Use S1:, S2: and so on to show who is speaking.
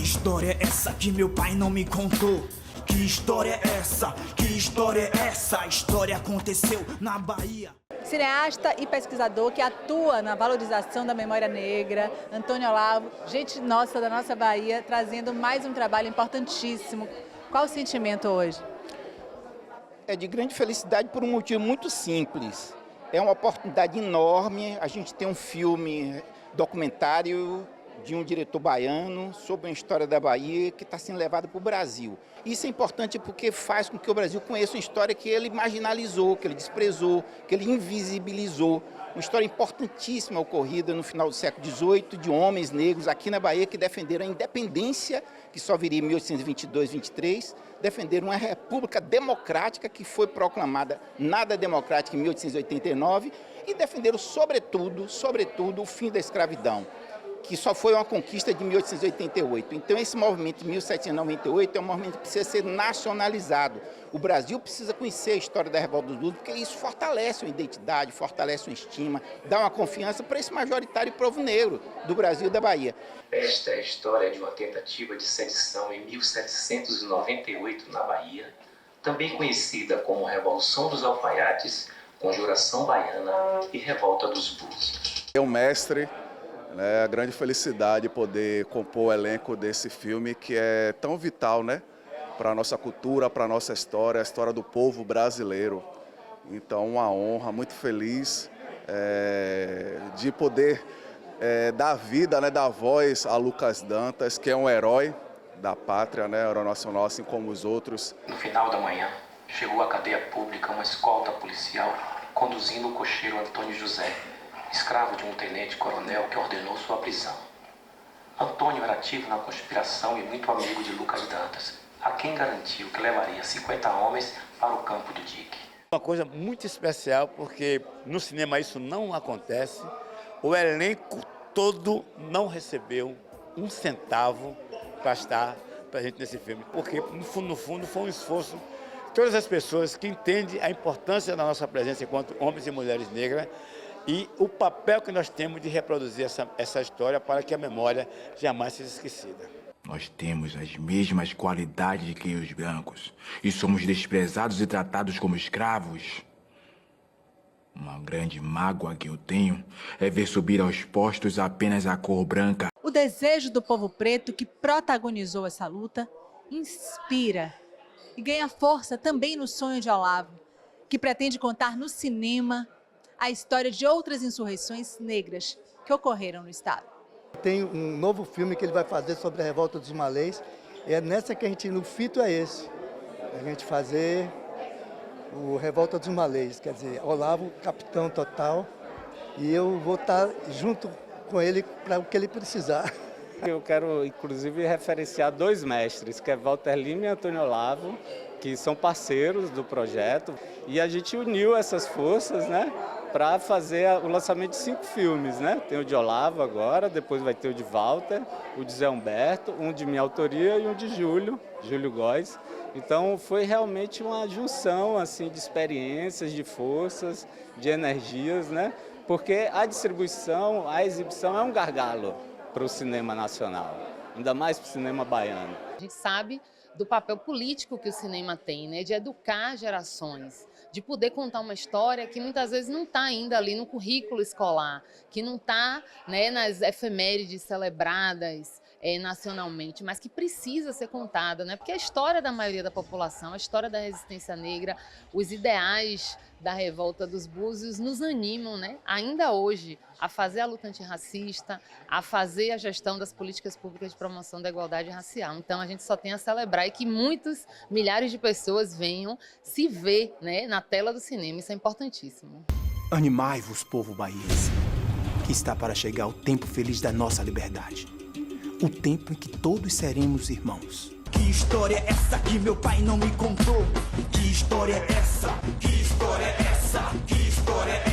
S1: história é essa que meu pai não me contou? Que história é essa? Que história é essa? A história aconteceu na Bahia.
S2: Cineasta e pesquisador que atua na valorização da memória negra, Antônio Olavo, gente nossa da nossa Bahia, trazendo mais um trabalho importantíssimo. Qual o sentimento hoje?
S3: É de grande felicidade por um motivo muito simples. É uma oportunidade enorme, a gente tem um filme documentário de um diretor baiano sobre a história da Bahia que está sendo levado para o Brasil. Isso é importante porque faz com que o Brasil conheça uma história que ele marginalizou, que ele desprezou, que ele invisibilizou. Uma história importantíssima ocorrida no final do século XVIII de homens negros aqui na Bahia que defenderam a independência, que só viria em 1822-23, defenderam uma república democrática que foi proclamada nada democrática em 1889 e defenderam sobretudo o fim da escravidão, que só foi uma conquista de 1888. Então, esse movimento de 1798 é um movimento que precisa ser nacionalizado. O Brasil precisa conhecer a história da Revolta dos Búzios, porque isso fortalece uma identidade, fortalece uma estima, dá uma confiança para esse majoritário povo negro do Brasil e da Bahia.
S4: Esta é a história de uma tentativa de sedição em 1798 na Bahia, também conhecida como Revolução dos Alfaiates, Conjuração Baiana e Revolta dos Búzios.
S5: É um mestre. É a grande felicidade poder compor o elenco desse filme que é tão vital, né, para a nossa cultura, para a nossa história, a história do povo brasileiro. Então, uma honra, muito feliz de poder dar vida, né, dar voz a Lucas Dantas, que é um herói da pátria, né, herói nacional, assim como os outros.
S4: No final da manhã, chegou à cadeia pública uma escolta policial conduzindo o cocheiro Antônio José, escravo de um tenente-coronel que ordenou sua prisão. Antônio era ativo na conspiração e muito amigo de Lucas Dantas, a quem garantiu que levaria 50 homens para o campo do dique.
S6: Uma coisa muito especial, porque no cinema isso não acontece. O elenco todo não recebeu um centavo para estar presente nesse filme, porque no fundo foi um esforço de todas as pessoas que entendem a importância da nossa presença enquanto homens e mulheres negras, e o papel que nós temos de reproduzir essa história para que a memória jamais seja esquecida.
S7: Nós temos as mesmas qualidades que os brancos e somos desprezados e tratados como escravos. Uma grande mágoa que eu tenho é ver subir aos postos apenas a cor branca.
S2: O desejo do povo preto que protagonizou essa luta inspira e ganha força também no sonho de Olavo, que pretende contar no cinema a história de outras insurreições negras que ocorreram no estado.
S8: Tem um novo filme que ele vai fazer sobre a Revolta dos Malês, e é nessa que o fito é esse, a gente fazer o Revolta dos Malês, quer dizer, Olavo, capitão total, e eu vou estar junto com ele para o que ele precisar.
S9: Eu quero, inclusive, referenciar dois mestres, que é Walter Lima e Antônio Olavo, que são parceiros do projeto, e a gente uniu essas forças, né, para fazer o lançamento de 5 filmes, né? Tem o de Olavo agora, depois vai ter o de Walter, o de Zé Humberto, um de minha autoria e um de Júlio Góes. Então foi realmente uma junção assim de experiências, de forças, de energias, né? Porque a distribuição, a exibição é um gargalo para o cinema nacional, ainda mais para o cinema baiano.
S10: A gente sabe do papel político que o cinema tem, né? De educar gerações, de poder contar uma história que muitas vezes não está ainda ali no currículo escolar, que não está, né, nas efemérides celebradas nacionalmente, mas que precisa ser contada, né? Porque a história da maioria da população, a história da resistência negra, os ideais da Revolta dos Búzios nos animam, né, ainda hoje, a fazer a luta antirracista, a fazer a gestão das políticas públicas de promoção da igualdade racial. Então a gente só tem a celebrar e que muitos, milhares de pessoas venham se ver, né, na tela do cinema. Isso é importantíssimo.
S1: Animai-vos, povo baiense, que está para chegar o tempo feliz da nossa liberdade. O tempo em que todos seremos irmãos. Que história é essa que meu pai não me contou? Que história é essa? Que história é essa? Que história é essa?